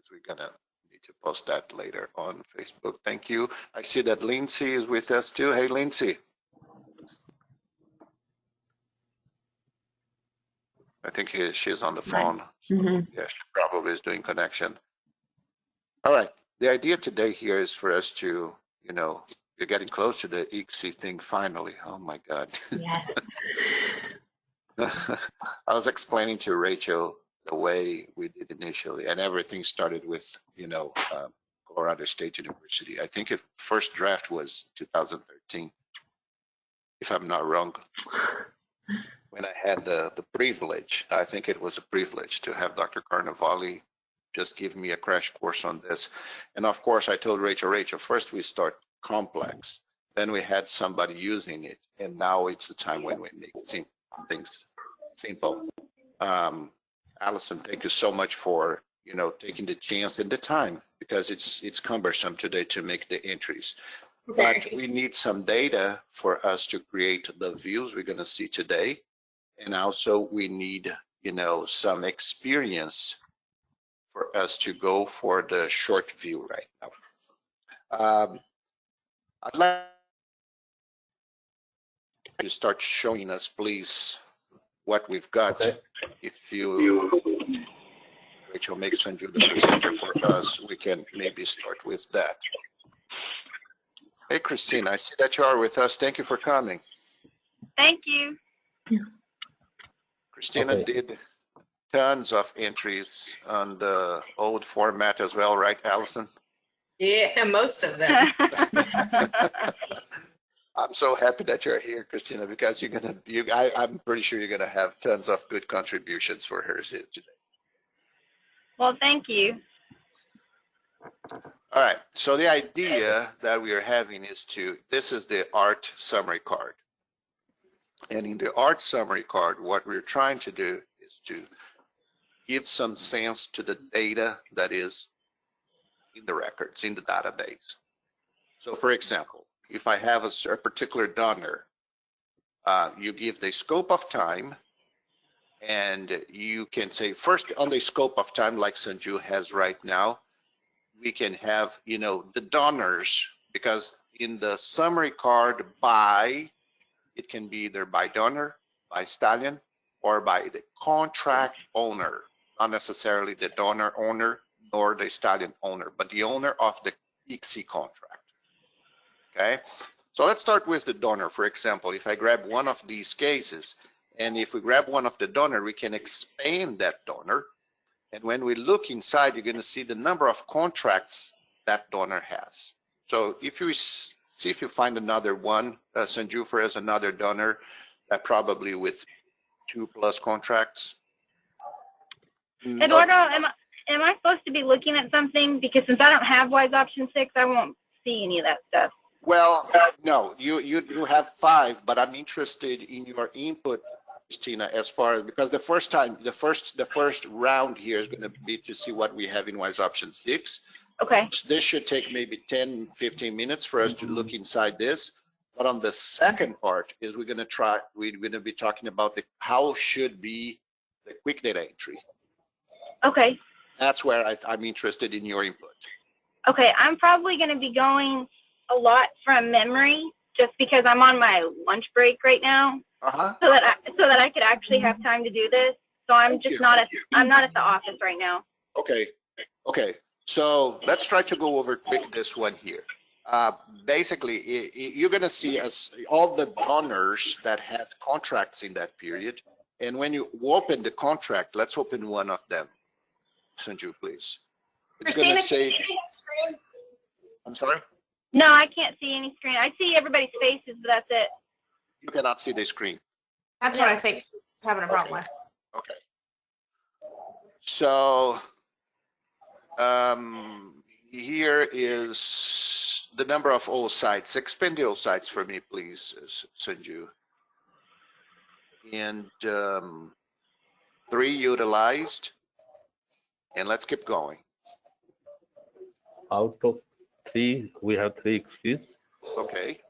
because we're gonna need to post that later on Facebook. Thank you. I see that Lindsay is with us too. Hey, Lindsay. I think she's on the phone. Mm-hmm. Yeah, she probably is doing connection. All right. The idea today here is for us to, you're getting close to the ICSI thing finally. Oh my God. Yes. I was explaining to Rachel the way we did initially, and everything started with, Colorado State University. I think first draft was 2013, if I'm not wrong. When I had the privilege, I think it was a privilege to have Dr. Carnevale just give me a crash course on this. And of course, I told Rachel, first we start complex, then we had somebody using it, and now it's the time when we make things simple. Allison, thank you so much for taking the chance and the time, because it's cumbersome today to make the entries. But we need some data for us to create the views we're going to see today. And also we need, some experience for us to go for the short view right now. I'd like to start showing us, please, what we've got. Okay. If Rachel makes Sanju the presenter for us, we can maybe start with that. Hey, Christine, I see that you are with us. Thank you for coming. Thank you. Christina did tons of entries on the old format as well, right, Allison? Yeah, most of them. I'm so happy that you're here, Christina, because I'm pretty sure you're gonna have tons of good contributions for her today. Well, thank you. All right, so the idea that we are having is this is the art summary card. And in the art summary card, what we're trying to do is to give some sense to the data that is in the records, in the database. So for example, if I have a particular donor, you give the scope of time, and you can say first on the scope of time, like Sanju has right now, we can have, the donors, because in the summary card it can be either by donor, by stallion, or by the contract owner, not necessarily the donor owner nor the stallion owner, but the owner of the ICSI contract. Okay, so let's start with the donor. For example, if I grab one of these cases, and if we grab one of the donor, we can expand that donor. And when we look inside, you're going to see the number of contracts that donor has. So if you see if you find another one, Sanju as another donor, that probably with 2+ contracts. Eduardo, am I supposed to be looking at something? Because since I don't have WISE option 6, I won't see any of that stuff. Well, no, you have 5, but I'm interested in your input, Christina, as far as, because the first round here is going to be to see what we have in WISE option 6. Okay. This should take maybe 10-15 minutes for us to look inside this. But on the second part is we're going to be talking about how should be the quick data entry. Okay. That's where I'm interested in your input. Okay, I'm probably going to be going a lot from memory, just because I'm on my lunch break right now, so that I could actually have time to do this. So I'm I'm not at the office right now. Okay. So let's try to go over quick this one here. Basically, you're going to see all the donors that had contracts in that period. And when you open the contract, let's open one of them. Sanju, please. It's Christina, say, can you see the screen? I'm sorry? No, I can't see any screen. I see everybody's faces, but that's it. You cannot see the screen. That's what I think I'm having a problem with. Okay. So here is the number of oocytes. Expand the oocytes for me, please, Sanju. And 3 utilized. And let's keep going. Out of 3, we have 3 ICSIs. Okay.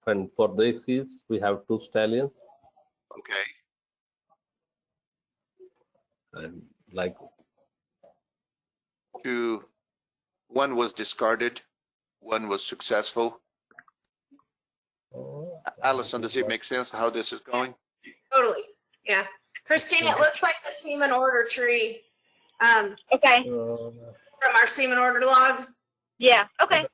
And for the ICSIs, we have 2 stallions. Okay. And like to one was discarded, one was successful. Allison, does it make sense how this is going? Totally. Yeah. Christine, it looks like the semen order tree Okay. from our semen order log. Yeah. Okay.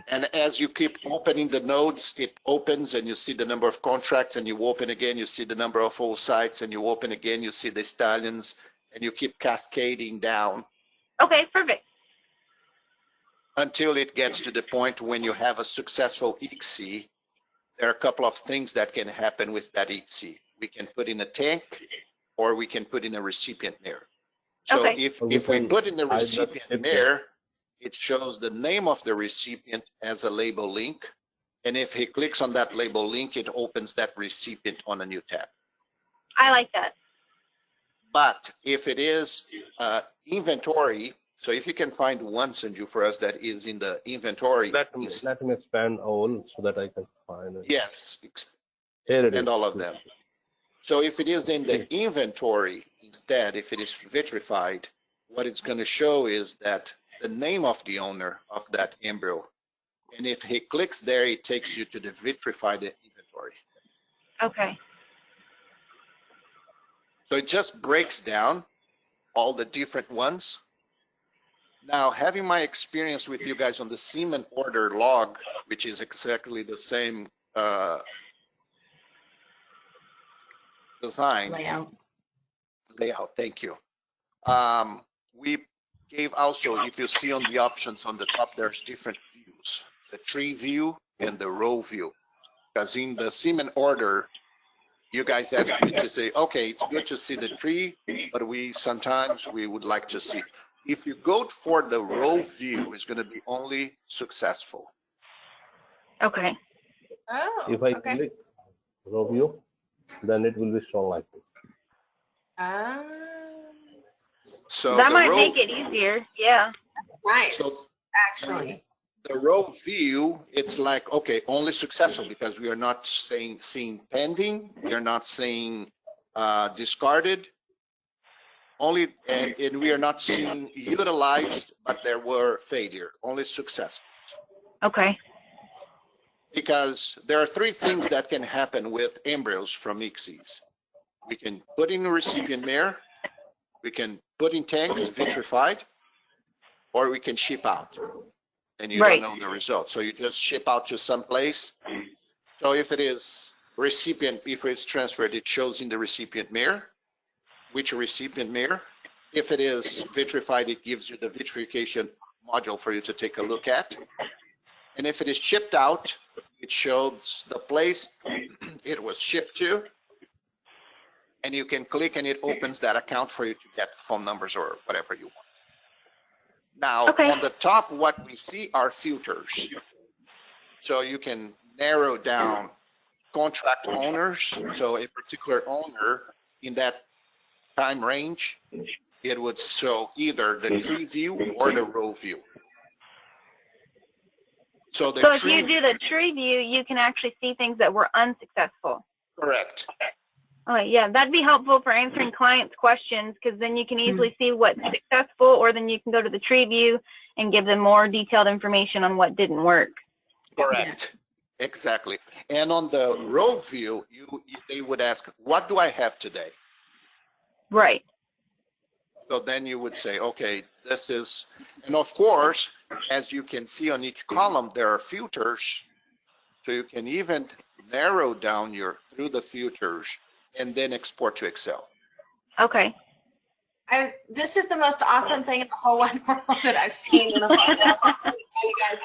And as you keep opening the nodes, it opens and you see the number of contracts, and you open again, you see the number of all sites, and you open again, you see the stallions, and you keep cascading down Okay. Perfect. until it gets to the point when you have a successful ICSI. There are a couple of things that can happen with that ICSI. We can put in a tank, or we can put in a recipient mirror. So Okay. if we put in the recipient mirror, it shows the name of the recipient as a label link. And if he clicks on that label link, it opens that recipient on a new tab. I like that. But if it is inventory, so if you can find one, Sanju, for us that is in the inventory. Let me expand all so that I can find it. Yes, Here it and is. all of them. So if it is in the inventory instead, if it is vitrified, what it's going to show is that the name of the owner of that embryo. And if he clicks there, it takes you to the vitrified inventory. Okay. So it just breaks down all the different ones. Now, having my experience with you guys on the semen order log, which is exactly the same design. Layout, thank you. We gave also, if you see on the options on the top, there's different views, the tree view and the row view. Because in the semen order, you guys asked me to say, okay, it's good to see the tree, but sometimes we would like to see. If you go for the row view, it's going to be only successful. Okay. Oh, If I okay. click row view, then it will be shown like this. So That the might row, make it easier. Yeah. Nice, So- actually. the row view, it's like, okay, only successful, because we are not seeing pending, we are not seeing discarded, only, and we are not seeing utilized, but there were failure, only successful. Okay. Because there are three things that can happen with embryos from ICSIs. We can put in a recipient mirror, we can put in tanks, vitrified, or we can ship out. And you Right. don't know the result. So you just ship out to some place. So if it is recipient, if it's transferred, it shows in the recipient mirror, which recipient mirror. If it is vitrified, it gives you the vitrification module for you to take a look at. And if it is shipped out, it shows the place it was shipped to. And you can click and it opens that account for you to get phone numbers or whatever you want. Now, Okay. on the top, what we see are filters. So you can narrow down contract owners. So a particular owner in that time range, it would show either the tree view or the row view. So the So if tree, you do the tree view, you can actually see things that were unsuccessful. correct. Okay, yeah, that'd be helpful for answering clients' questions, because then you can easily see what's successful, or then you can go to the tree view and give them more detailed information on what didn't work. Correct. Exactly. And on the row view, they would ask, what do I have today? Right. So then you would say, okay, this is, and of course, as you can see on each column, there are filters. So you can even narrow down through the filters and then export to Excel. Okay. This is the most awesome thing in the whole wide world that I've seen in a while. You guys.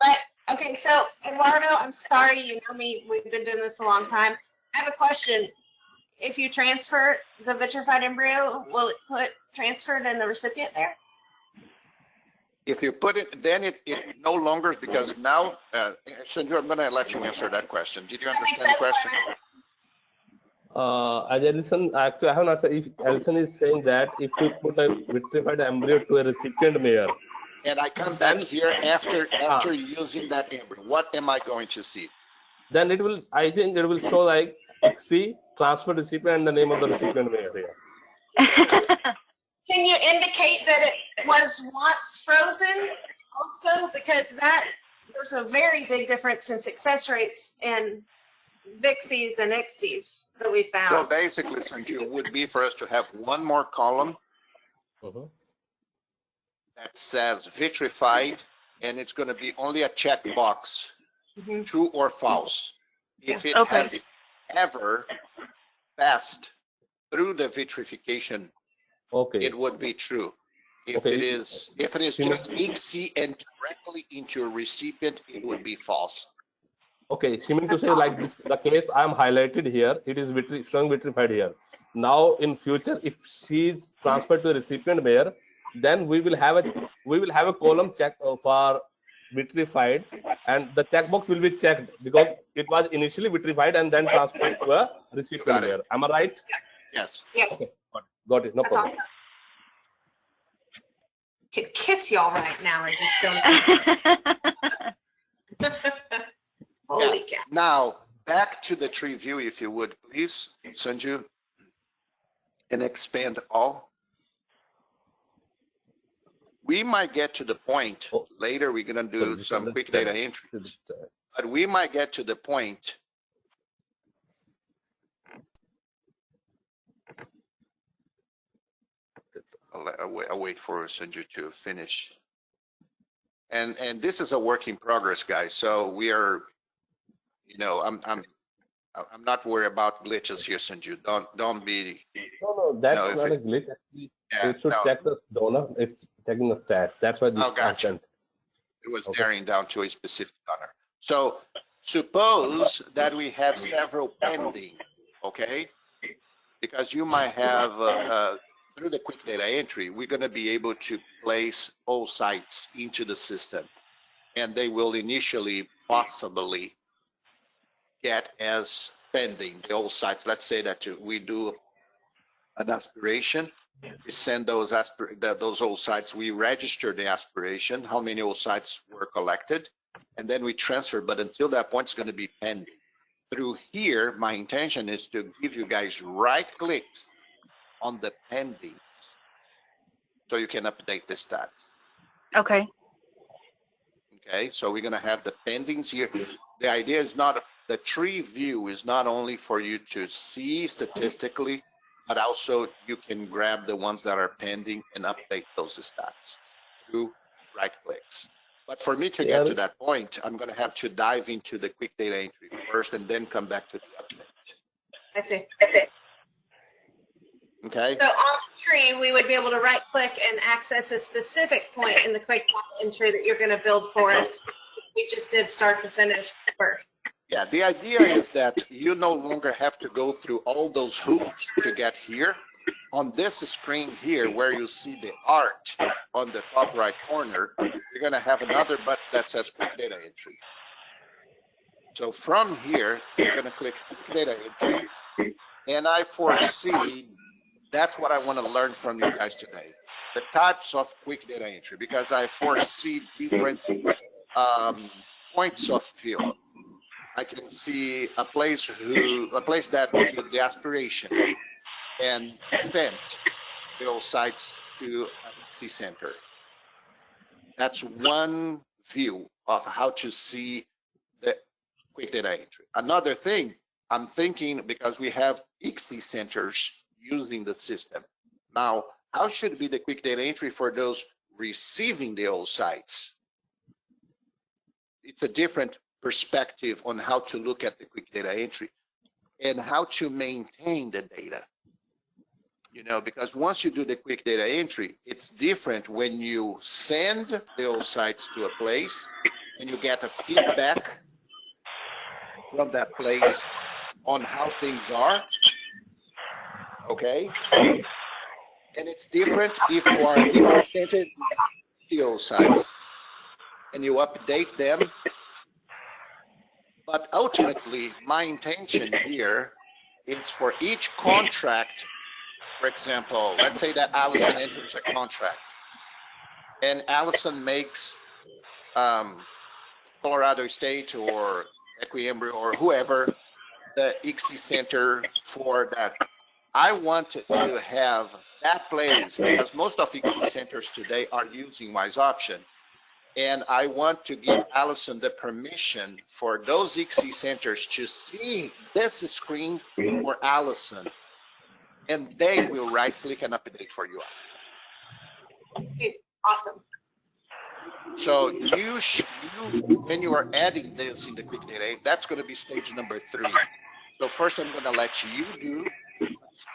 But okay, so Eduardo, I'm sorry, you know me, we've been doing this a long time. I have a question. If you transfer the vitrified embryo, will it put transferred in the recipient there? If you put it, then it no longer, because now, Sanju, I'm going to let you answer that question. Did you understand the question? As Alison, actually, I have not said, if Alison is saying that if you put a vitrified embryo to a recipient mirror, And I come back here after using that embryo, what am I going to see? then it will, I think it will show like ICSI, transfer recipient, and the name of the recipient mirror here. Can you indicate that was once frozen also, because there's a very big difference in success rates in VIXIs and ICSIs that we found. So basically, Sanju, would be for us to have one more column that says vitrified, and it's going to be only a checkbox, true or false. If it has ever passed through the vitrification, it would be true. If it is just ICSI and directly into a recipient, it would be false. Okay, she means to say like this, the case I am highlighted here, it is showing vitrified here. Now in future, if she is transferred to the recipient mayor, then we will have a column check for vitrified, and the checkbox will be checked because it was initially vitrified and then transferred to a recipient mayor. Am I right? Yes. Yes. Okay, got it. No problem. Could kiss y'all right now and just don't. Holy cow. Now, back to the tree view, if you would, please, Sanju, and expand all. We might get to the point, later we're going to do some quick data entries, but we might get to the point I'll wait for Sanju to finish. And this is a work in progress, guys. So we are, I'm not worried about glitches here, Sanju. Don't be. No, that's not a glitch. Actually, it should check the donor. It's checking the stats. That's why this gotcha. It was narrowing down to a specific donor. So suppose that we have several pending, okay? Because you might have through the quick data entry, we're going to be able to place all sites into the system, and they will initially possibly get as pending the old sites. Let's say that we do an aspiration, we send those old sites, we register the aspiration, how many old sites were collected, and then we transfer. But until that point, it's going to be pending. Through here, my intention is to give you guys right clicks on the pendings so you can update the status. Okay. Okay, so we're going to have the pendings here. The idea is not, the tree view is not only for you to see statistically, but also you can grab the ones that are pending and update those stats through right clicks. But for me to get to that point, I'm going to have to dive into the quick data entry first and then come back to the update. I see. Okay. So on the tree, we would be able to right click and access a specific point in the quick data entry that you're going to build for us. We just did start to finish first. Yeah, the idea is that you no longer have to go through all those hoops to get here. On this screen here, where you see the art on the top right corner, you're going to have another button that says quick data entry. So from here, you're going to click quick data entry, and I foresee that's what I want to learn from you guys today, the types of quick data entry, because I foresee different points of view. I can see a place that did the aspiration and sent those sites to a ICSI center. That's one view of how to see the quick data entry. Another thing, I'm thinking, because we have ICSI centers using the system. Now, how should be the quick data entry for those receiving the old sites? It's a different perspective on how to look at the quick data entry and how to maintain the data. Because once you do the quick data entry, it's different when you send the old sites to a place and you get a feedback from that place on how things are. Okay? And it's different if you are implemented the old sites and you update them. But ultimately, my intention here is for each contract, for example, let's say that Allison enters a contract and Allison makes Colorado State or Equiembrio or whoever the ICSI center for that. I want to have that plays, because most of EXC centers today are using Wise Option. And I want to give Allison the permission for those EXC centers to see this screen for Allison, and they will right-click and update for you. Awesome. So when you are adding this in the Quick Data, that's going to be stage number 3. So first, I'm going to let you do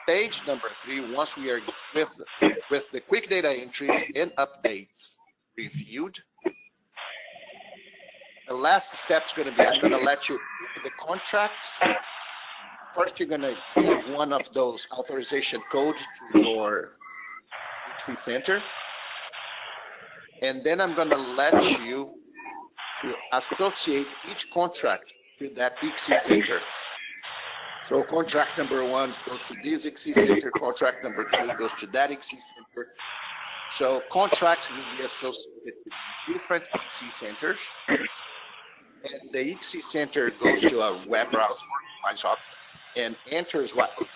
stage number 3 once we are with the Quick Data entries and updates reviewed. The last step is going to be, I'm going to let you pick the contracts. First, you're going to give one of those authorization codes to your EXC center. And then I'm going to let you to associate each contract to that EXC center. So contract number 1 goes to this EXC center, contract number 2 goes to that EXC center. So contracts will be associated with different EXC centers. And the EXC center goes to a web browser, and enters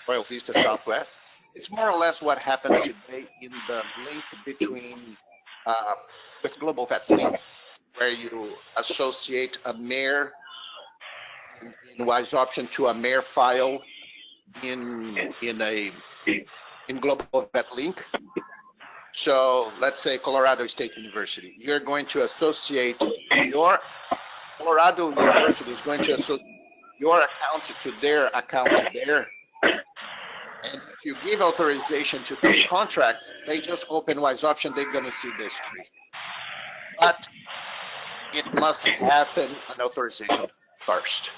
Royal Vista Southwest. It's more or less what happens today in the link between with Global Vet Link, where you associate a MARE in Wise Option to a MARE file in Global Vet Link. So let's say Colorado State University. You're going to associate your Colorado University is going to associate your account to their account there. And if you give authorization to those contracts, they just open Wise Option, they're going to see this tree. But it must happen an authorization first.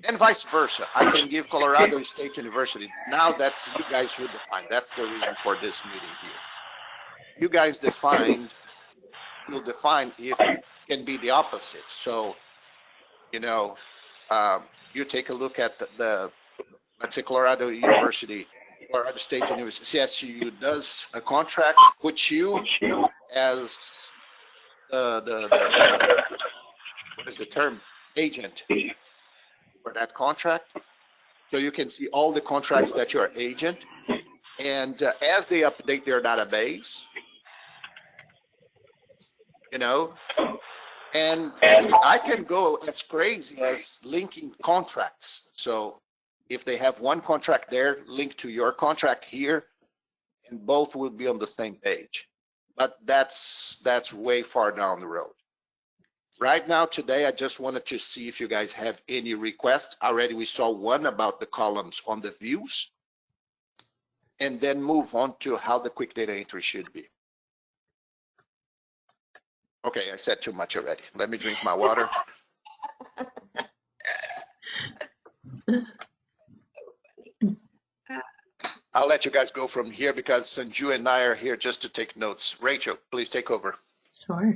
And vice versa. I can give Colorado State University. Now that's you guys who define. That's the reason for this meeting here. You guys will define if it can be the opposite. So, you know, you take a look at the let's say Colorado University, Colorado State University, CSU does a contract, put you as the what is the term? Agent for that contract. So you can see all the contracts that you're agent. And as they update their database, you know, and I can go as crazy as linking contracts. So if they have one contract there linked to your contract here, and both will be on the same page. But that's way far down the road. Right now, today, I just wanted to see if you guys have any requests. Already we saw one about the columns on the views, and then move on to how the quick data entry should be. Okay, I said too much already. Let me drink my water. I'll let you guys go from here because Sanju and I are here just to take notes. Rachel, please take over. Sure.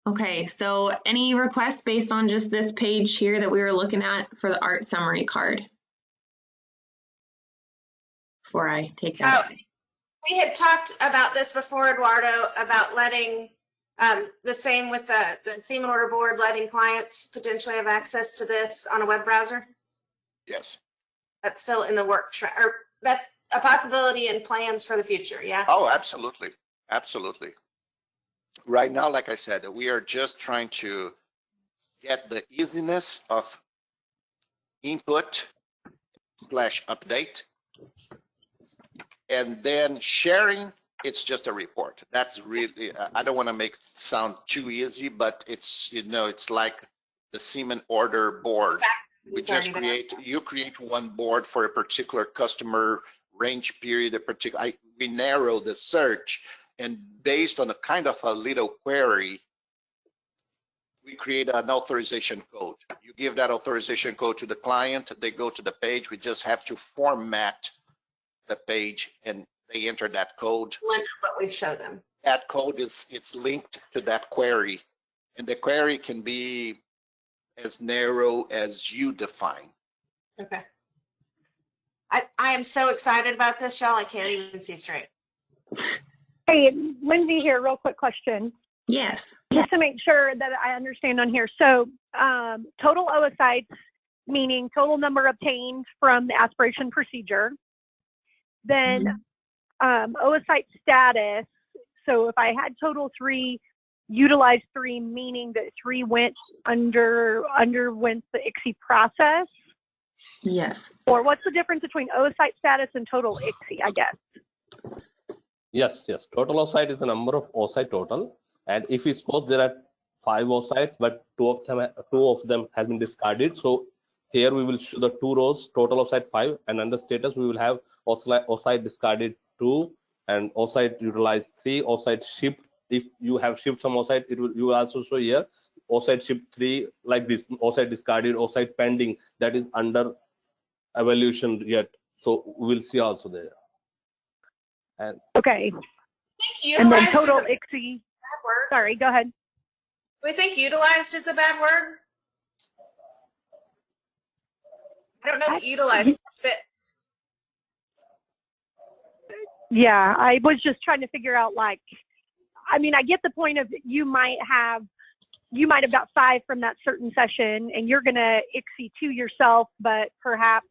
Okay, so any requests based on just this page here that we were looking at for the art summary card? Before I take that away. We had talked about this before, Eduardo, about letting the same with the Seaman Order Board, letting clients potentially have access to this on a web browser. Yes. That's still in the works, or that's a possibility and plans for the future, yeah? Oh, absolutely. Absolutely. Right now, like I said, we are just trying to get the easiness of input / update. And then sharing, it's just a report. That's really, I don't want to make it sound too easy, but it's, you know, it's like the Seaman Order Board. We just you create one board for a particular customer range period, we narrow the search, and based on a kind of a little query, we create an authorization code. You give that authorization code to the client, they go to the page, we just have to format the page and they enter that code. What we show them. That code it's linked to that query, and the query can be as narrow as you define. Okay. I am so excited about this, y'all. I can't even see straight. Hey, Lindsay here, real quick question. Yes. Just to make sure that I understand on here. So total oocytes, meaning total number obtained from the aspiration procedure. Then oocyte status. So if I had total 3, utilized 3, meaning that 3 underwent the ICSI process. Yes. Or what's the difference between oocyte status and total ICSI, I guess? Yes. Total oocyte is the number of oocyte total. And if we suppose there are 5 oocytes, but 2 of them has been discarded. So here we will show the 2 rows, total oocyte 5, and under status we will have oocyte discarded 2 and oocyte utilized 3, oocyte shipped. If you have shipped some oocyte, you will also show here oocyte shipped 3, like this, oocyte discarded, oocyte pending, that is under evaluation yet. So we will see also there. And okay. And then total ICSI. Sorry, go ahead. We think utilized is a bad word. I don't know that utilized fits. Yeah, I was just trying to figure out, like, I mean, I get the point of you might have got 5 from that certain session and you're going to ICSI 2 yourself, but perhaps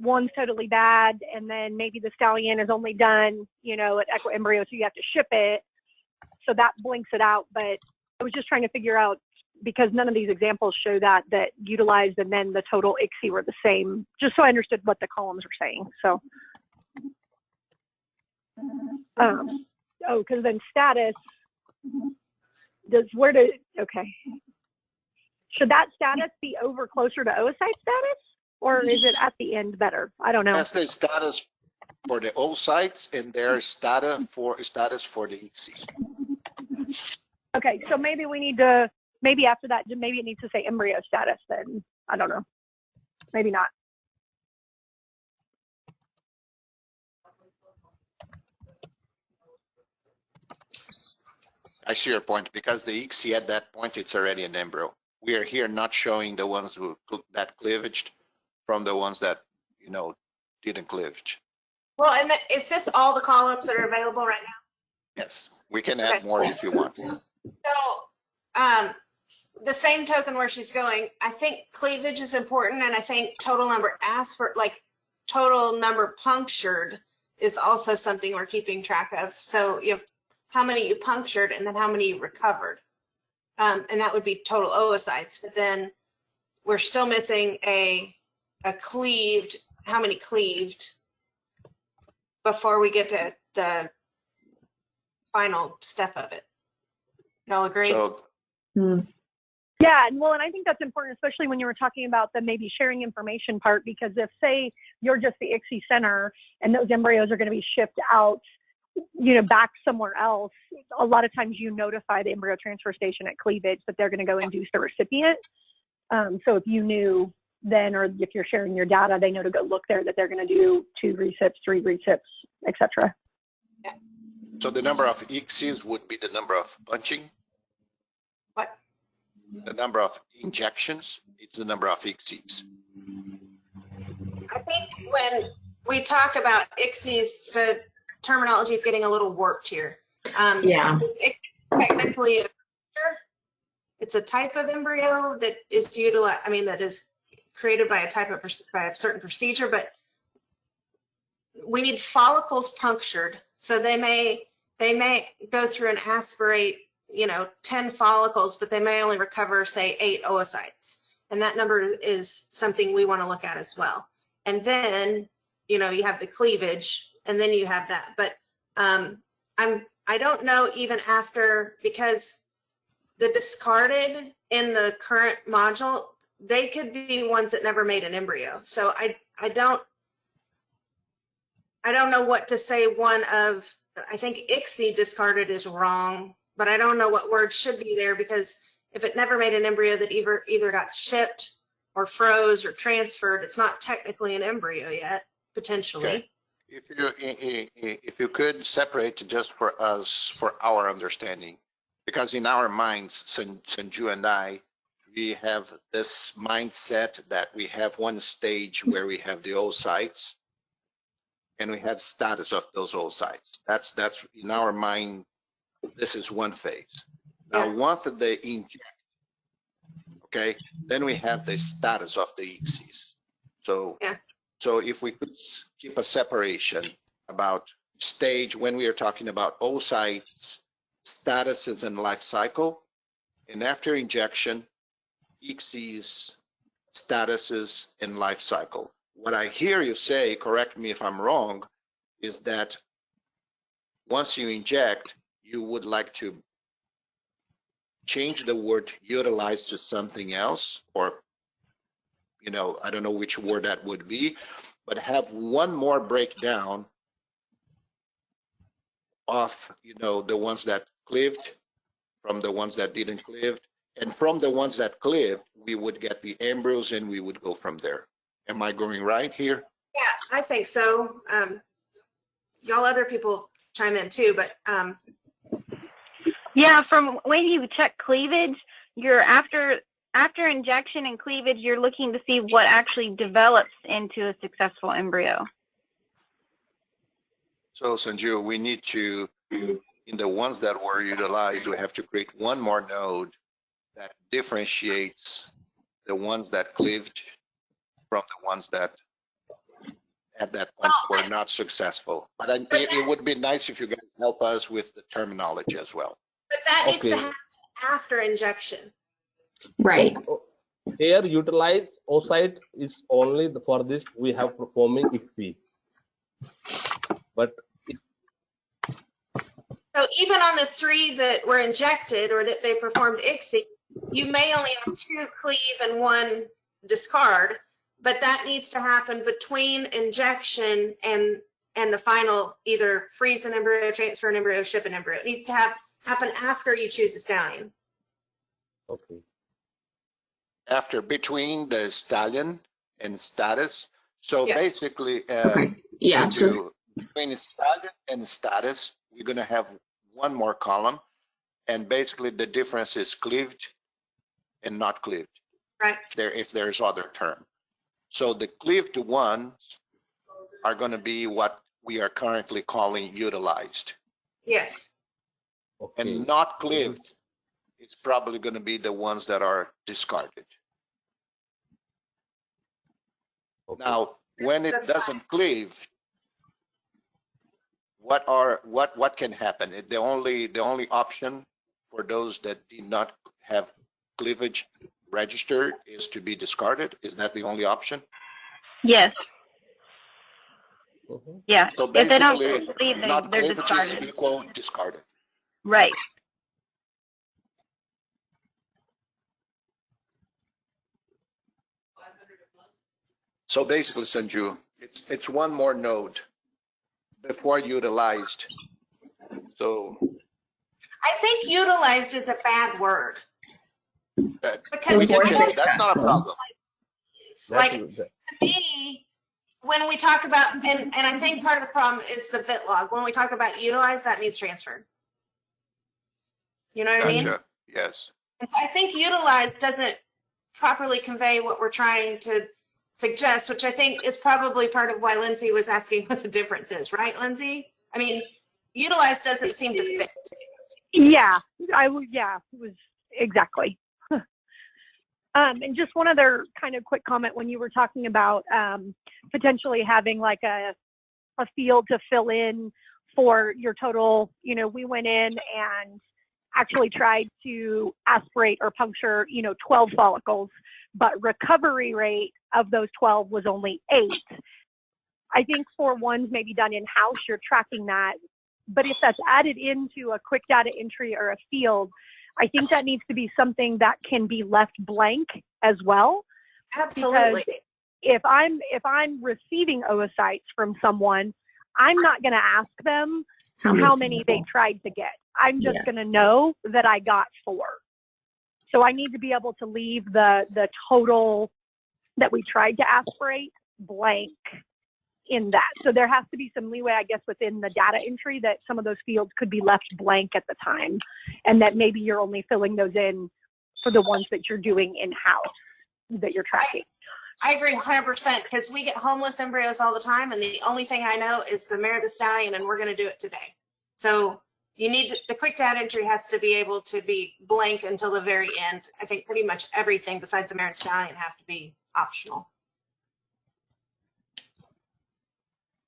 one's totally bad, and then maybe the stallion is only done, at echo embryo, so you have to ship it. So that blinks it out. But I was just trying to figure out, because none of these examples show that utilized and then the total ICSI were the same, just so I understood what the columns were saying. So, because then status okay. Should that status be over closer to oocyte status? Or is it at the end better? I don't know. That's the status for the oocytes, and their status for the ICSI. Okay, so maybe after that, maybe it needs to say embryo status then. I don't know. Maybe not. I see your point, because the ICSI at that point, it's already an embryo. We are here not showing the ones that cleavaged from the ones that, didn't cleavage. Well, and is this all the columns that are available right now? Yes, we can add more if you want. So, the same token where she's going, I think cleavage is important, and I think total number total number punctured is also something we're keeping track of. So you have how many you punctured and then how many you recovered. And that would be total oocytes, but then we're still missing a cleaved, how many cleaved before we get to the final step of it. Y'all agree? So, yeah, and I think that's important, especially when you were talking about the maybe sharing information part, because if, say, you're just the ICSI center and those embryos are going to be shipped out, back somewhere else, a lot of times you notify the embryo transfer station at cleavage that they're going to go induce the recipient. So if you knew then, or if you're sharing your data, they know to go look there that they're going to do 2 recips, 3 recips, etc. Yeah. So the number of ICSIs would be the number of punching. What? The number of injections, it's the number of ICSIs. I think when we talk about ICSIs, the terminology is getting a little warped here. Yeah. Technically, it's a type of embryo that is utilized. I mean, that is created by a certain procedure, but we need follicles punctured. So they may go through and aspirate, 10 follicles, but they may only recover, say, 8 oocytes. And that number is something we want to look at as well. And then, you have the cleavage, and then you have that. But I don't know, even after, because the discarded in the current module, they could be ones that never made an embryo. So I don't know what to say. I think ICSI discarded is wrong, but I don't know what word should be there, because if it never made an embryo that either got shipped or froze or transferred, it's not technically an embryo yet, potentially. Okay. If you could separate just for us, for our understanding, because in our minds, Sanju and I, we have this mindset that we have one stage where we have the oocytes and we have status of those oocytes. That's in our mind, this is one phase. Now, once they inject, Okay, then we have the status of the ICSIs. So, Yeah. so if we could keep a separation about stage when we are talking about oocytes, statuses and life cycle, and after injection, ICSIs, statuses and life cycle. What I hear you say, correct me if I'm wrong, is that once you inject, you would like to change the word utilize to something else, or, you know, I don't know which word that would be, but have one more breakdown of, you know, the ones that cleaved from the ones that didn't cleave, and from the ones that cleaved, we would get the embryos and we would go from there. Am I going right here? Yeah, I think so. Y'all other people chime in too, but Yeah, from when you check cleavage, you're after injection and cleavage, you're looking to see what actually develops into a successful embryo. So Sanju, we need to, in the ones that were utilized, we have to create one more node that differentiates the ones that cleaved from the ones that at that point were not successful. But it would be nice if you guys help us with the terminology as well. but that needs to Okay. happen after injection. Right. Here, utilized oocyte is only for this we have performing ICSI. But So even on the 3 that were injected or that they performed ICSI, you may only have 2 cleave and 1 discard, but that needs to happen between injection and the final either freeze an embryo, transfer an embryo, ship an embryo. It needs to happen after you choose a stallion. okay. After, between the stallion and status. So Yes. basically, Okay. Yeah. So between the stallion and status, we're going to have one more column, and basically the difference is cleaved and not cleaved. Right. If there's other term. So the cleaved ones are going to be what we are currently calling utilized, Yes. Okay. and not cleaved, it's probably going to be the ones that are discarded. Okay. Now, when it That's doesn't cleave, what can happen? The only option for those that did not have cleavage registered is to be discarded. Is that the only option? Yes. Mhm. Yeah. So If they don't basically, cleave, not they're cleavage is discarded. equal discarded. Right. So basically, Sanju, it's one more node before utilized. So I think utilized is a bad word. Because we can Before change. That's not a successful. problem. like That- to me, when we talk about, and I think part of the problem is the bit log. When we talk about utilize, that means transferred. You know what I mean? Gotcha. Yes. And so I think utilize doesn't properly convey what we're trying to suggest, which I think is probably part of why Lindsay was asking what the difference is, right, Lindsay? I mean, utilize doesn't seem to fit. Yeah, it was exactly. And just one other kind of quick comment when you were talking about potentially having like a field to fill in for your total, we went in and actually tried to aspirate or puncture, 12 follicles, but recovery rate of those 12 was only 8. I think for ones maybe done in-house, you're tracking that. But if that's added into a quick data entry or a field, I think that needs to be something that can be left blank as well. Absolutely. Because if I'm receiving oocytes from someone, I'm not going to ask them how many they tried to get. I'm just going to know that I got 4. So I need to be able to leave the total that we tried to aspirate blank in that. So there has to be some leeway, I guess, within the data entry that some of those fields could be left blank at the time, and that maybe you're only filling those in for the ones that you're doing in-house that you're tracking. I agree 100% because we get homeless embryos all the time, and the only thing I know is the mare of the stallion, and we're going to do it today. So You need the quick data entry has to be able to be blank until the very end. I think pretty much everything besides the mare and stallion have to be optional.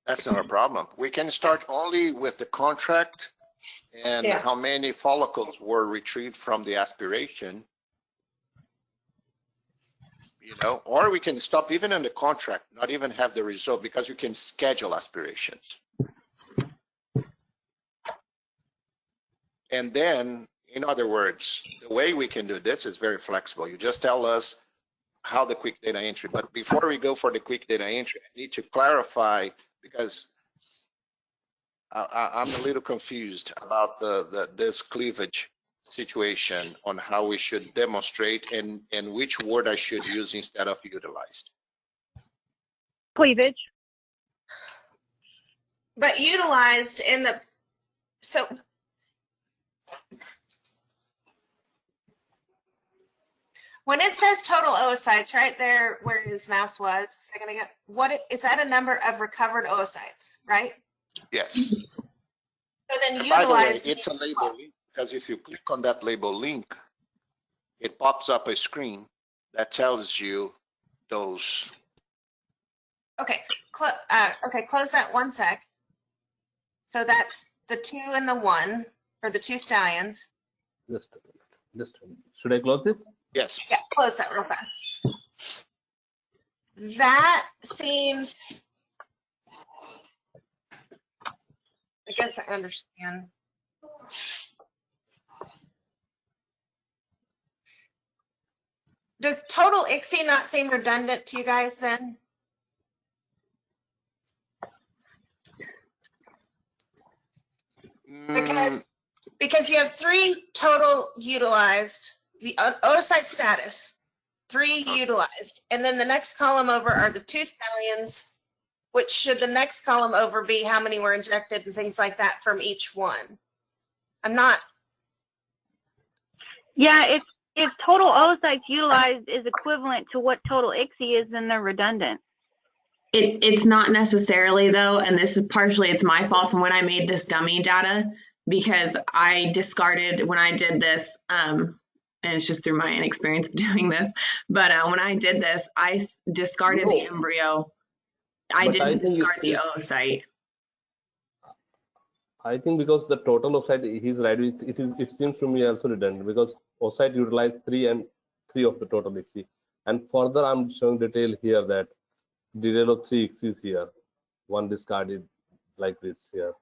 That's not a problem. We can start only with the contract and Yeah. how many follicles were retrieved from the aspiration. You know, or we can stop even in the contract, not even have the result, because you can schedule aspirations. And then, in other words, the way we can do this is very flexible. You just tell us how the quick data entry, but before we go for the quick data entry, I need to clarify, because I'm a little confused about this cleavage situation on how we should demonstrate and which word I should use instead of utilized. Cleavage. But utilized in the, so when it says total oocytes right there where his mouse was a second ago, is that a number of recovered oocytes, right? Yes. So then And by the way, utilized. it's a label link, because if you click on that label link, it pops up a screen that tells you those. Okay, okay, close that 1 sec. So that's the 2 and the 1 for the 2 stallions. Just a minute. Should I close this? Yes. Yeah, close that real fast. That seems, I guess I understand. Does total ICSI not seem redundant to you guys then? Because you have 3 total utilized, the oocyte status, 3 utilized, and then the next column over are the 2 stallions, which should the next column over be how many were injected and things like that from each one. I'm not. Yeah, if total oocytes utilized is equivalent to what total ICSI is, then they're redundant. It's not necessarily though, and this is partially, it's my fault from when I made this dummy data, because I discarded when I did this, and it's just through my inexperience of doing this, but when I did this, I discarded the embryo. I didn't discard the oocyte. I think because the total oocyte, he's right, it seems to me also redundant, because oocyte utilized 3 and 3 of the total ICSI. And further, I'm showing detail here that detail of 3 ICSIs here, 1 discarded like this here.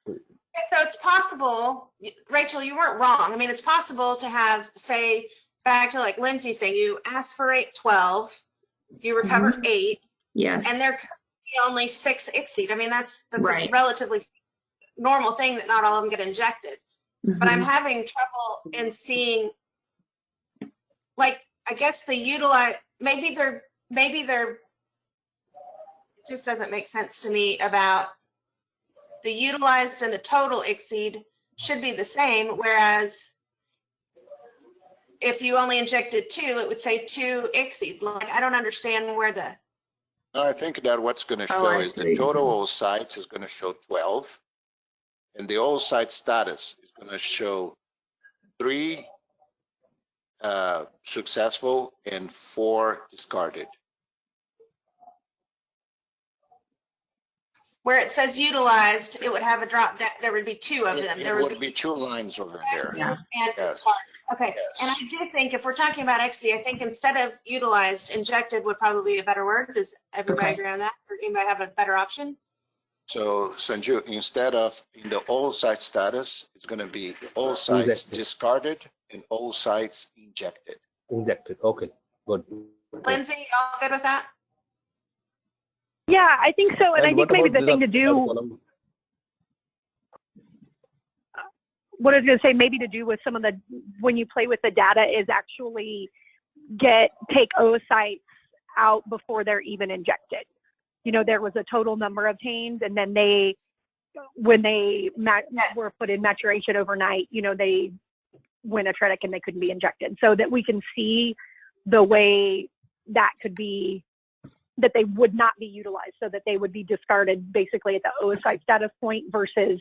So it's possible, Rachel, you weren't wrong. I mean, it's possible to have, say, back to like Lindsay saying, you aspirate 12, you recover 8, yes, and there could be only 6 ICSI'd. I mean, that's right. a relatively normal thing that not all of them get injected. But I'm having trouble in seeing, like, I guess the utilize, maybe they're, it just doesn't make sense to me about the utilized and the total ICSID should be the same, whereas if you only injected 2, it would say 2 ICSID. Like, I don't understand where the. No, I think that what's going to show is the total oocytes is going to show 12, and the oocyte status is going to show 3 successful and 4 discarded. Where it says utilized, it would have a drop down. There would be 2 of them. There would be 2 lines over there. Yeah. And Yes. Okay, Yes. and I do think if we're talking about ICSI, I think instead of utilized, injected would probably be a better word. Does everybody agree on that? Or anybody have a better option? So Sanju, instead of in the oocyte status, it's going to be oocytes Injected. discarded and oocytes injected. Injected. Okay, good. Lindsay, y'all good with that? Yeah, I think so. And I think what maybe about the thing to do, column? what I was going to say, maybe to do with some of the, when you play with the data, is actually take oocytes out before they're even injected. You know, there was a total number obtained, and then they, when they were put in maturation overnight, you know, they went atretic and they couldn't be injected. So that we can see the way that could be, that they would not be utilized, so that they would be discarded basically at the oocyte status point versus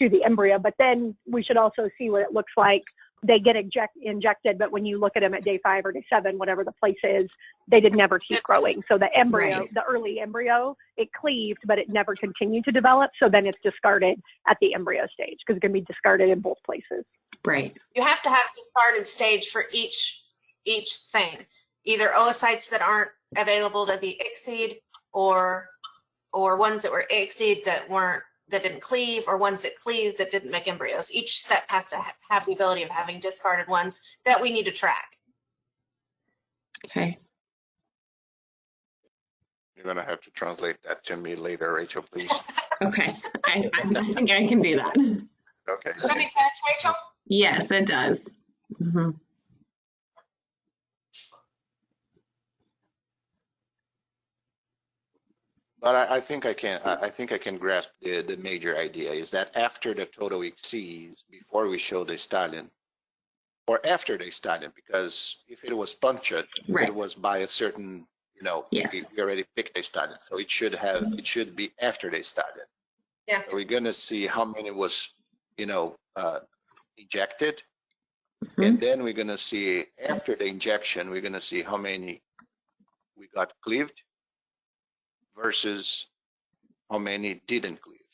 to the embryo. But then we should also see what it looks like. They get injected, but when you look at them at day 5 or day 7, whatever the place is, they did never keep growing. So the embryo, Right. the early embryo, it cleaved, but it never continued to develop. So then it's discarded at the embryo stage because it can be discarded in both places. Right. You have to have a discarded stage for each thing, either oocytes that aren't available to be ICSI'd, or ones that were ICSI'd that didn't cleave, or ones that cleaved that didn't make embryos. Each step has to have the ability of having discarded ones that we need to track. Okay. You're gonna have to translate that to me later, Rachel, please. Okay. I think I can do that. Okay. Does that make sense, Rachel? Yes, it does. Mhm. But I think I can grasp the major idea is that after the total exceeds, before we show the stallion, or after the stallion, because if it was punctured, Right. it was by a certain, Yes. we already picked a stallion, so it should be after the stallion. Yeah. So we're gonna see how many was, injected, Mhm. and then we're gonna see after the injection, we're gonna see how many we got cleaved versus how many didn't cleave.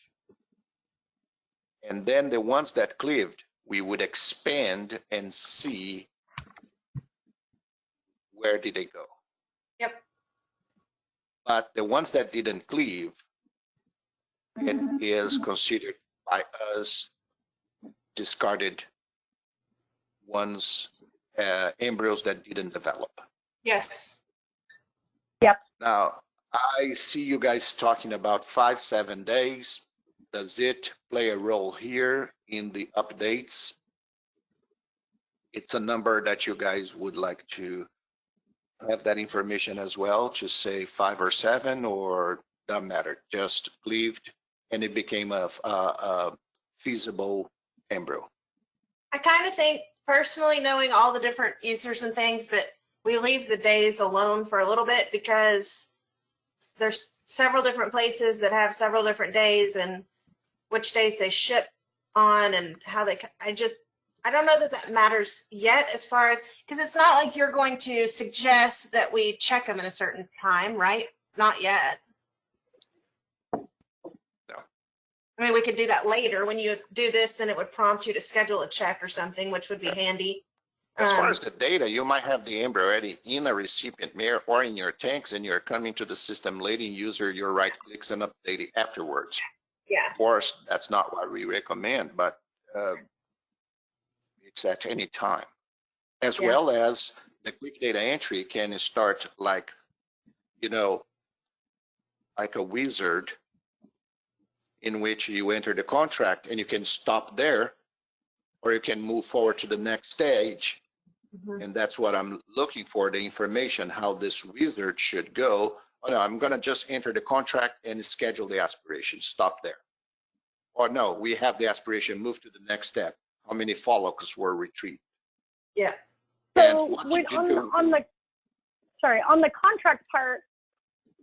And then the ones that cleaved, we would expand and see where did they go. Yep. But the ones that didn't cleave, it is considered by us discarded ones, embryos that didn't develop. Yes. Now, I see you guys talking about 5-7 days. Does it play a role here in the updates? It's a number that you guys would like to have that information as well, to say 5 or 7, or doesn't matter, just cleaved and it became a feasible embryo. I kind of think, personally, knowing all the different users and things, that we leave the days alone for a little bit, because there's several different places that have several different days, and which days they ship on and how they, I don't know that matters yet, as far as, because it's not like you're going to suggest that we check them in a certain time, right? Not yet. No. I mean, we could do that later. When you do this, then it would prompt you to schedule a check or something, which would be handy. As far as the data, you might have the embryo already in a recipient mirror or in your tanks, and you're coming to the system, letting user your right clicks and update it afterwards. Yeah. Of course, that's not what we recommend, but it's at any time. As Yeah. well as the quick data entry can start like a wizard, in which you enter the contract and you can stop there, or you can move forward to the next stage. Mhm. And that's what I'm looking for, the information, how this wizard should go. Oh, no, I'm going to just enter the contract and schedule the aspiration. Stop there. Or no, we have the aspiration, move to the next step. How many follow-ups were retrieved? Yeah. So And once when, you on the contract part,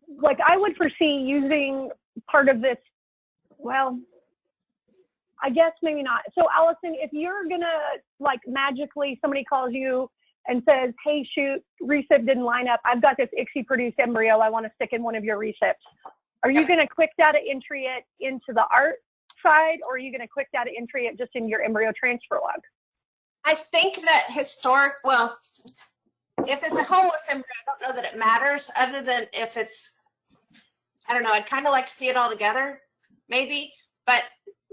like I would foresee using part of this, well, I guess maybe not. So Allison, if you're gonna like magically somebody calls you and says, hey, shoot, recip didn't line up, I've got this ICSI produced embryo I want to stick in one of your recips, are you gonna quick data entry it into the ART side, or are you gonna quick data entry it just in your embryo transfer log? I think that well, if it's a homeless embryo, I don't know that it matters, other than if it's, I don't know, I'd kind of like to see it all together, maybe. But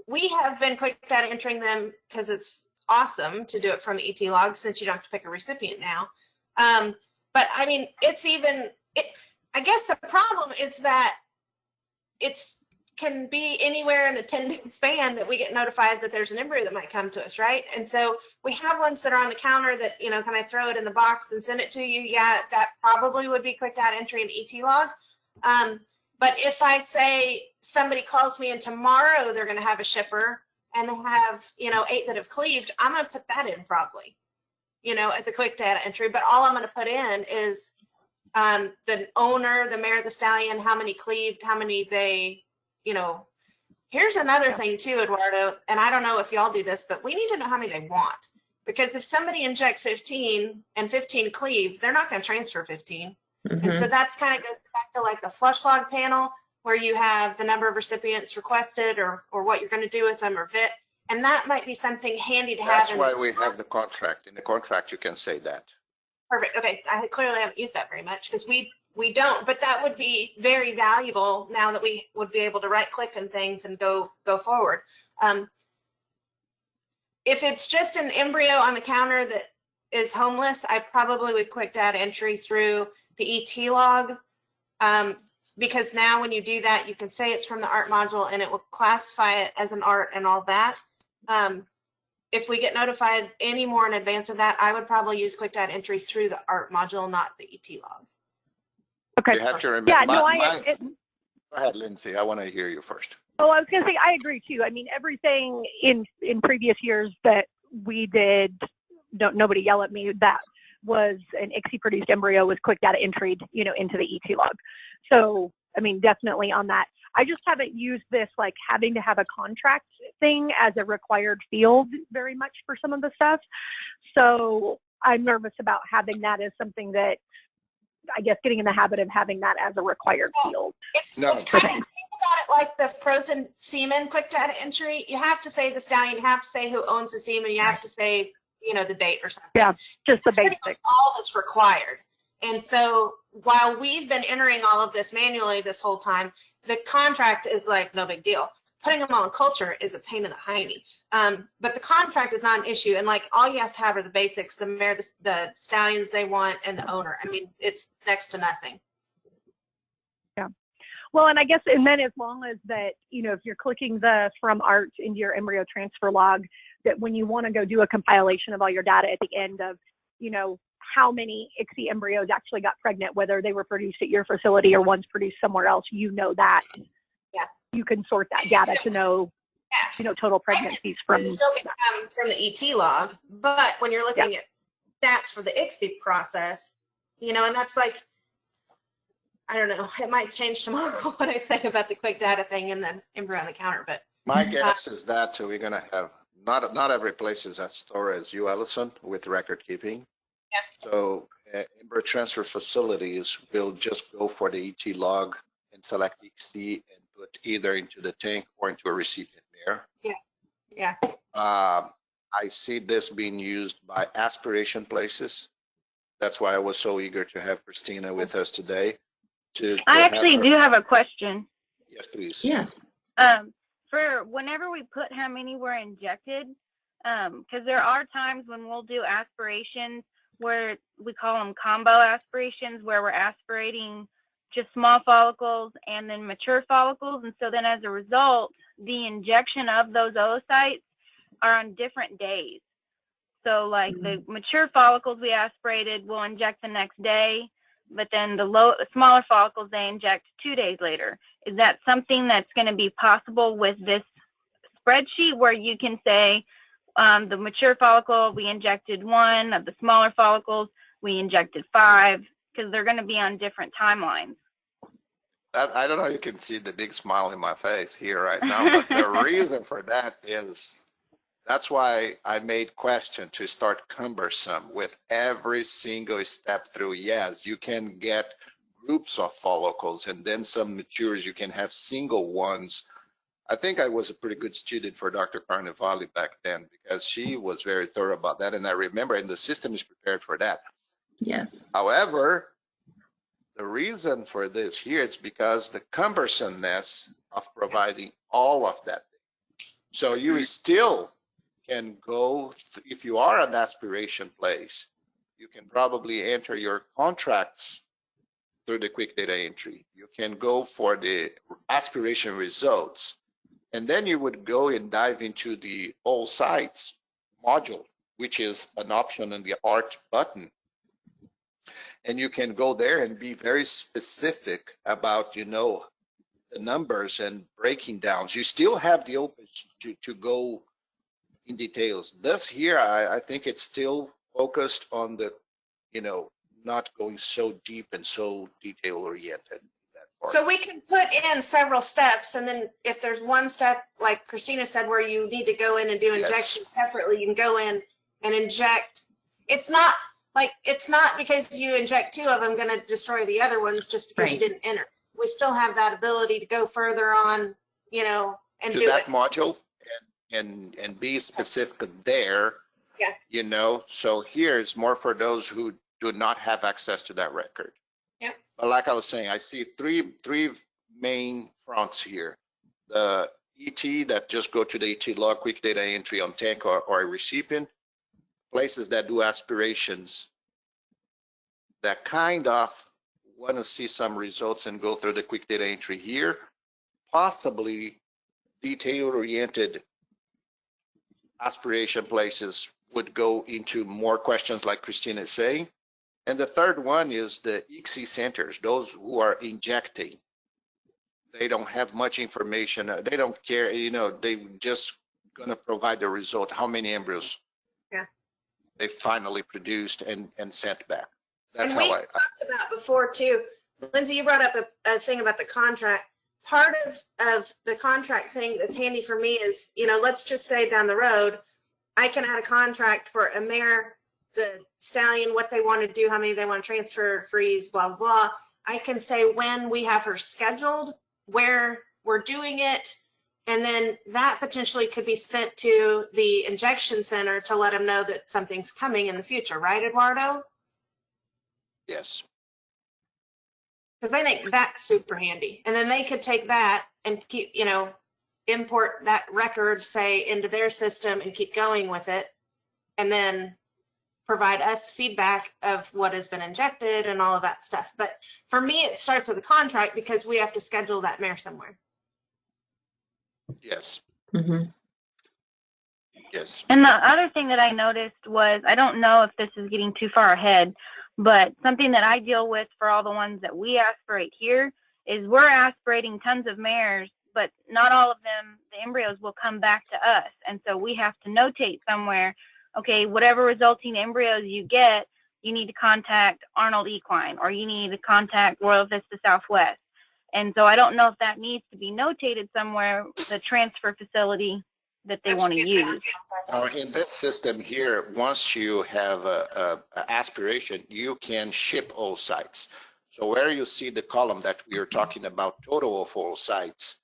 we have been quick data entering them because it's awesome to do it from the ET log, since you don't have to pick a recipient now. But I mean, I guess the problem is that it's can be anywhere in the 10-day span that we get notified that there's an embryo that might come to us, right? And so we have ones that are on the counter that, can I throw it in the box and send it to you? Yeah, that probably would be quick data entry in ET log. But if I say somebody calls me and tomorrow they're going to have a shipper and they have, 8 that have cleaved, I'm going to put that in probably, as a quick data entry. But all I'm going to put in is the owner, the mare, the stallion, how many cleaved, how many they, Here's another thing too, Eduardo, and I don't know if y'all do this, but we need to know how many they want. Because if somebody injects 15 and 15 cleave, they're not going to transfer 15. And so that's kind of goes back to like the flush log panel where you have the number of recipients requested or what you're going to do with them or VIT. And that might be something handy to have. That's why we have the contract. In the contract, you can say that. Perfect. Okay. I clearly haven't used that very much because we don't, but that would be very valuable now that we would be able to right click and things and go forward. If it's just an embryo on the counter that is homeless, I probably would quick data entry through the ET log, because now when you do that, you can say it's from the ART module and it will classify it as an ART and all that. If we get notified any more in advance of that, I would probably use quick data entry through the ART module, not the ET log. Okay. You have to remember. Yeah, no, Go ahead, Lindsay. I want to hear you first. Oh, I was going to say, I agree too. I mean, everything in previous years that we did, nobody yell at me, that was an ICSI produced embryo was quick data entered, into the ET log. So, I mean, definitely on that. I just haven't used this like having to have a contract thing as a required field very much for some of the stuff. So I'm nervous about having that as something that, I guess, getting in the habit of having that as a required field. It's kind of, think about it like the frozen semen quick data entry. You have to say the stallion, you have to say who owns the semen, you have to say, the date or something. Yeah, just the basics. basics. All that's required. And so while we've been entering all of this manually this whole time, the contract is like no big deal. Putting them all in culture is a pain in the hiney. But the contract is not an issue. And like all you have to have are the basics, the mare, the stallions they want, and the owner. I mean, it's next to nothing. Yeah. Well, and I guess, and then as long as that, if you're clicking the from ART into your embryo transfer log, that when you want to go do a compilation of all your data at the end of, how many ICSI embryos actually got pregnant, whether they were produced at your facility or one's produced somewhere else, that. Yeah. You can sort that data to know, total pregnancies from. It's still come from the ET log, but when you're looking at stats for the ICSI process, and that's like, I don't know, it might change tomorrow what I say about the quick data thing and then embryo on the counter, but. My guess is that we're going to have, not every place is as thorough as you, Allison, with record keeping. Yeah. So embryo transfer facilities will just go for the ET log and select ICSI and put either into the tank or into a recipient mare. Yeah. I see this being used by aspiration places. That's why I was so eager to have Christina with us today. I actually do have a question. Yes, please. Yes. For whenever we put how many were injected, because there are times when we'll do aspirations where we call them combo aspirations, where we're aspirating just small follicles and then mature follicles. And so then as a result, the injection of those oocytes are on different days. So like the mature follicles we aspirated, we'll inject the next day, but then the smaller follicles, they inject 2 days later. Is that something that's going to be possible with this spreadsheet where you can say, the mature follicle, we injected 1, of the smaller follicles, we injected 5, because they're going to be on different timelines? I don't know if you can see the big smile in my face here right now, but the reason for that is that's why I made question to start cumbersome with every single step through. Yes, you can get groups of follicles and then some matures, you can have single ones. I think I was a pretty good student for Dr. Carnevale back then because she was very thorough about that. And I remember, and the system is prepared for that. Yes. However, the reason for this here is because the cumbersomeness of providing all of that. So you still can go, if you are an aspiration place, you can probably enter your contracts through the quick data entry. You can go for the aspiration results. And then you would go and dive into the all sites module, which is an option on the ART button. And you can go there and be very specific about, the numbers and breaking downs. You still have the open to go in details. This here, I think it's still focused on the, not going so deep and so detail oriented. So we can put in several steps, and then if there's one step, like Christina said, where you need to go in and do injections separately, you can go in and inject. It's not because you inject 2 of them going to destroy the other ones just because you didn't enter. We still have that ability to go further on, and to do that it. module and be specific there. Yeah. So here it's more for those who do not have access to that record. Yep. But like I was saying, I see three main fronts here. The ET that just go to the ET log, quick data entry on tank or a recipient, places that do aspirations that kind of want to see some results and go through the quick data entry here, possibly detail-oriented aspiration places would go into more questions like Christina is saying. And the third one is the ICSI centers, those who are injecting. They don't have much information. They don't care, they just gonna provide the result, how many embryos they finally produced and sent back. That's and how we talked about before too. Lindsay, you brought up a thing about the contract. Part of the contract thing that's handy for me is, let's just say down the road, I can add a contract for a mare, the stallion, what they want to do, how many they want to transfer, freeze, blah, blah, blah. I can say when we have her scheduled, where we're doing it, and then that potentially could be sent to the injection center to let them know that something's coming in the future, right, Eduardo? Yes. Because I think that's super handy. And then they could take that and keep, import that record, say, into their system and keep going with it. And then provide us feedback of what has been injected and all of that stuff. But for me, it starts with a contract because we have to schedule that mare somewhere. Yes. Mm-hmm. Yes. And the other thing that I noticed was, I don't know if this is getting too far ahead, but something that I deal with for all the ones that we aspirate here is we're aspirating tons of mares, but not all of them, the embryos will come back to us. And so we have to notate somewhere, okay, whatever resulting embryos you get, you need to contact Arnold Equine, or you need to contact Royal Vista Southwest. And so I don't know if that needs to be notated somewhere, the transfer facility that they want to use. In this system here, once you have a aspiration, you can ship all sites. So where you see the column that we are talking about, total of all sites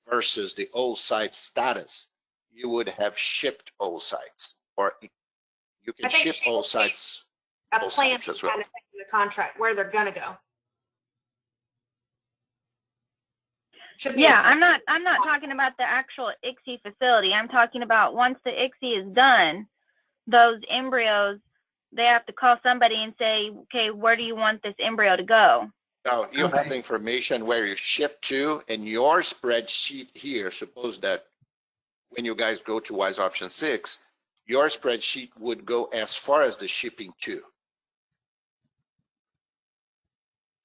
versus the all site status, you would have shipped all sites, or you can ship all sites. A plan kind of thing in the contract where they're gonna go. Yeah, I'm not talking about the actual ICSI facility. I'm talking about once the ICSI is done, those embryos, they have to call somebody and say, okay, where do you want this embryo to go? Now, you have the information where you ship to, and your spreadsheet here, suppose that when you guys go to WISE option 6, your spreadsheet would go as far as the shipping to.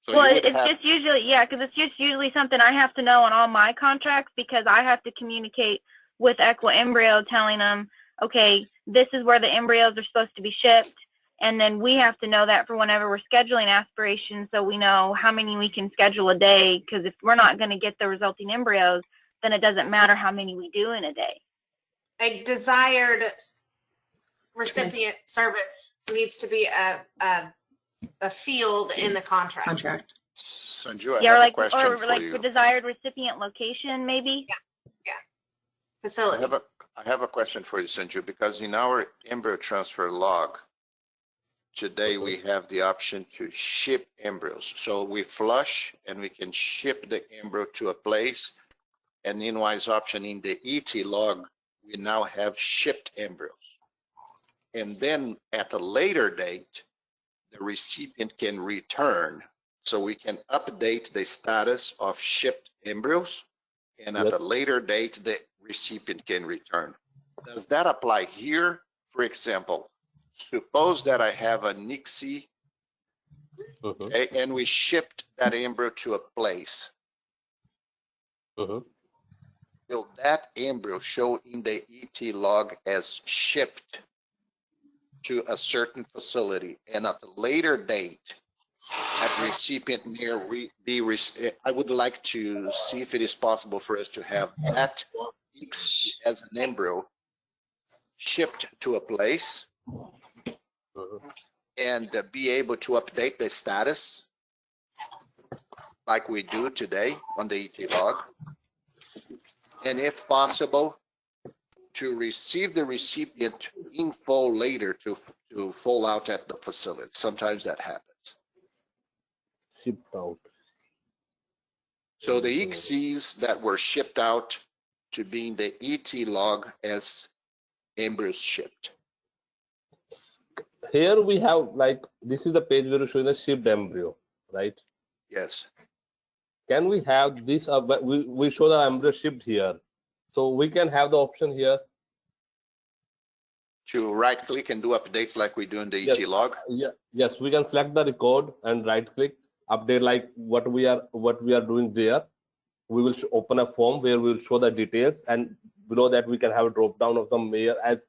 So well, it's just usually, because it's just usually something I have to know on all my contracts, because I have to communicate with Equa Embryo telling them, okay, this is where the embryos are supposed to be shipped. And then we have to know that for whenever we're scheduling aspirations, so we know how many we can schedule a day, because if we're not going to get the resulting embryos, then it doesn't matter how many we do in a day. A desired recipient service needs to be a field in the contract. Sanju, I have a question for you. The desired recipient location, maybe? Yeah. Facility. I have a question for you, Sanju, because in our embryo transfer log, today we have the option to ship embryos. So we flush and we can ship the embryo to a place. And in WISE option in the ET log, we now have shipped embryos. And then at a later date, the recipient can return. So we can update the status of shipped embryos, and at a later date, the recipient can return. Does that apply here? For example, suppose that I have a ICSI, okay, and we shipped that embryo to a place. Will that embryo show in the ET log as shipped to a certain facility, and at a later date, at recipient near I would like to see if it is possible for us to have that ICSI as an embryo shipped to a place and be able to update the status like we do today on the ET log. And if possible, to receive the recipient info later to fall out at the facility. Sometimes that happens. Shipped out. So the ICSIs that were shipped out to be in the ET log as embryos shipped. Here we have, like, this is the page where we're showing a shipped embryo, right? Yes. Can we have this? We show the embryo shipped here, so we can have the option here. To right click and do updates like we do in the ET log. Yeah. Yes, we can select the record and right click, update like what we are doing there. We will open a form where we will show the details, and below that we can have a drop down of the mayor as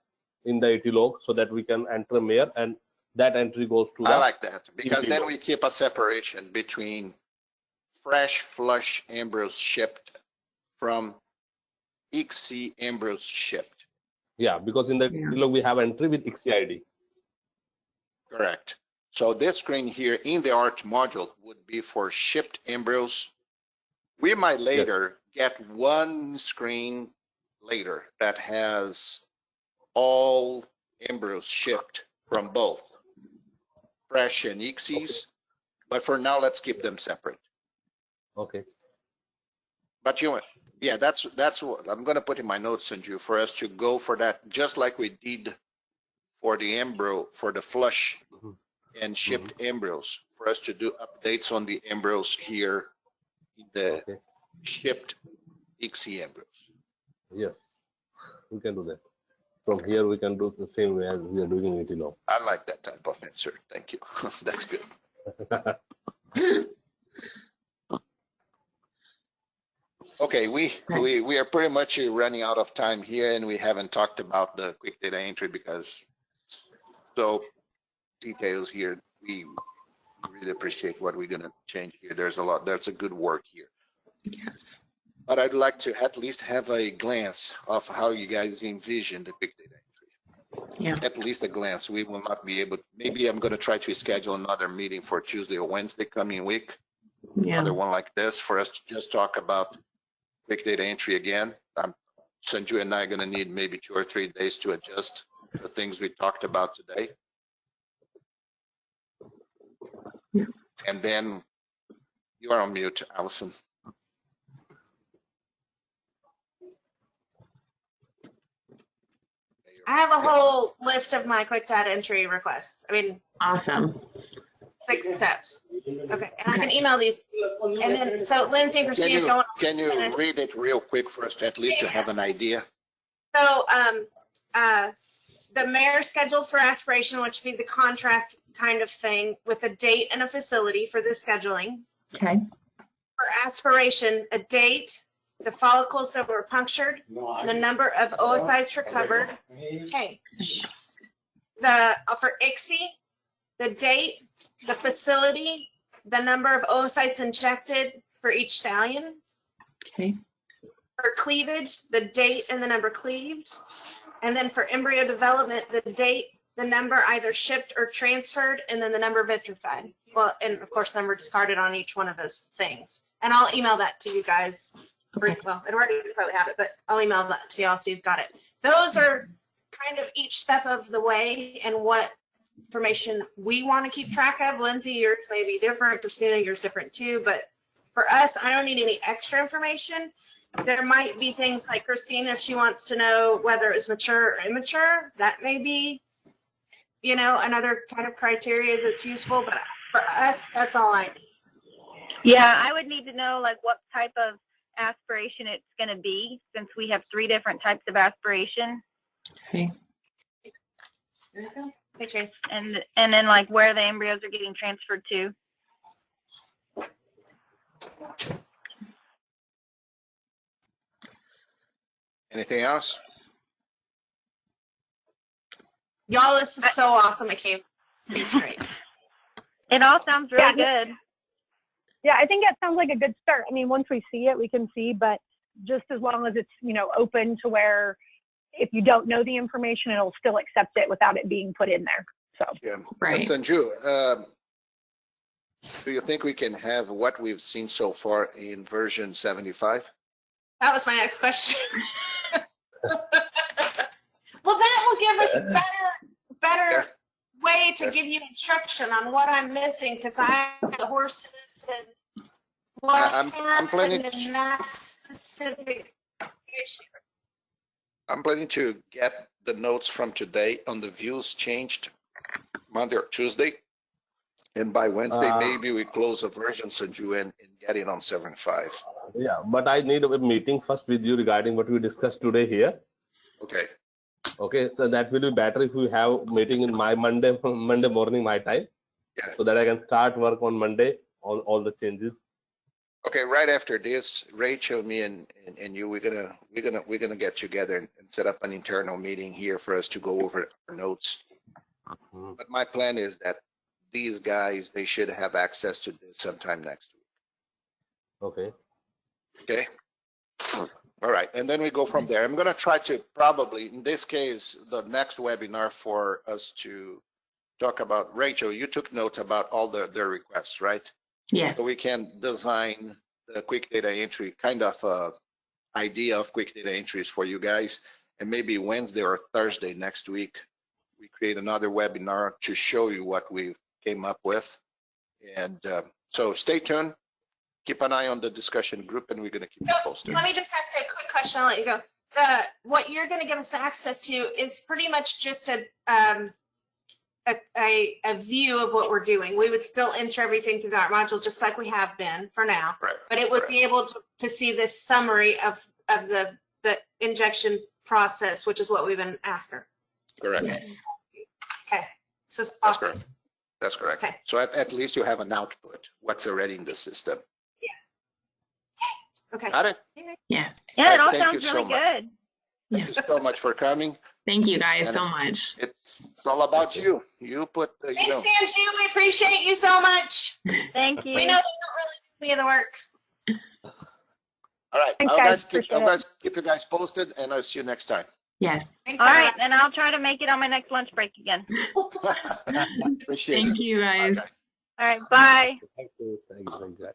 in the ET log, so that we can enter mayor, and that entry goes to. I like that, because then we keep a separation between fresh flush embryos shipped from ICSI embryos shipped. Yeah, because in the ET log we have entry with ICSI ID. Correct. So this screen here in the ART module would be for shipped embryos. We might later get one screen later that has all embryos shipped from both fresh and ICSIs, but for now let's keep them separate. Okay. But yeah, that's what I'm going to put in my notes, Sanju, for us to go for that, just like we did for the embryo, for the flush and shipped embryos, for us to do updates on the embryos here, the shipped ICSI embryos. Yes, we can do that. From here, we can do the same way as we are doing in ET log. I like that type of answer. Thank you. That's good. Okay, we are pretty much running out of time here, and we haven't talked about the quick data entry because so details here. We really appreciate what we're going to change here. There's a lot. There's a good work here. Yes. But I'd like to at least have a glance of how you guys envision the quick data entry. Yeah. At least a glance. We will not be able. Maybe I'm going to try to schedule another meeting for Tuesday or Wednesday coming week. Yeah. Another one like this for us to just talk about quick data entry again. Sanju and I are going to need maybe 2 or 3 days to adjust the things we talked about today. Yeah. And then you are on mute, Allison. I have a whole list of my quick data entry requests. I mean, Awesome. 6 steps. Okay, and I can email these. And then, so Lindsay and Christina, Can you read it real quick for us to at least to have an idea? So, the mayor scheduled for aspiration, which would be the contract kind of thing with a date and a facility for the scheduling. Okay. For aspiration, a date, the follicles that were punctured, the number of oocytes recovered. Okay. For ICSI, the date, the facility, the number of oocytes injected for each stallion. Okay. For cleavage, the date and the number cleaved. And then for embryo development, the date, the number either shipped or transferred, and then the number vitrified. Well, and of course, number discarded on each one of those things. And I'll email that to you guys. Okay. Well, it already probably have it, but I'll email that to y'all so you've got it. Those are kind of each step of the way and what information we want to keep track of. Lindsay, yours may be different. Christina, yours different too. But for us, I don't need any extra information. There might be things like Christina, if she wants to know whether it's mature or immature, that may be, another kind of criteria that's useful. But for us, that's all I need. Yeah, I would need to know like what type of aspiration it's going to be, since we have 3 different types of aspiration. Okay. Okay. And then like where the embryos are getting transferred to. Anything else? Y'all, this is so awesome. I can't see straight. It all sounds really good. Yeah, I think that sounds like a good start. I mean, once we see it, we can see, but just as long as it's, open to where if you don't know the information, it'll still accept it without it being put in there. So, Yeah. Right. Sanju, do you think we can have what we've seen so far in version 75? That was my next question. Well, that will give us better way to give you instruction on what I'm missing, because I have the horses and what I'm planning in that specific issue. I'm planning to get the notes from today on the views changed Monday or Tuesday. And by Wednesday, maybe we close a version, Sanju, and get it on 75. Yeah, but I need a meeting first with you regarding what we discussed today here. Okay. Okay, so that will be better if we have meeting in my Monday morning, my time, so that I can start work on Monday on all the changes. Okay, right after this, Rachel, me, and you, we're gonna get together and set up an internal meeting here for us to go over our notes. But my plan is that these guys, they should have access to this sometime next week. Okay. Okay. All right, and then we go from there. I'm going to try to probably, in this case, the next webinar for us to talk about. Rachel, you took notes about all the requests, right? Yes. So we can design the quick data entry, kind of idea of quick data entries for you guys. And maybe Wednesday or Thursday next week, we create another webinar to show you what we came up with. And so stay tuned. Keep an eye on the discussion group, and we're going to keep you posted. Let me just ask a quick question. I'll let you go. What you're going to give us access to is pretty much just a view of what we're doing. We would still enter everything through that module, just like we have been for now. Right. But it would be able to see this summary of the injection process, which is what we've been after. Correct. Yes. Okay. This is That's awesome. correct. That's correct. Okay. So at least you have an output, what's already in the system. Okay. Got it? Yes. Yeah, it all Thank you sounds so really much. good. Thank you so much for coming. Thank you guys And so much. It's all about you. You put, Thanks, Sanju. We appreciate you so much. Thank you. We know you don't really do any of the work. all right. Thanks, I'll guys. keep you guys posted, and I'll see you next time. Yes. Thanks, All right, and I'll try to make it on my next lunch break again. Appreciate it. Thank you guys. Okay. All right, bye. Thank you. Thank you.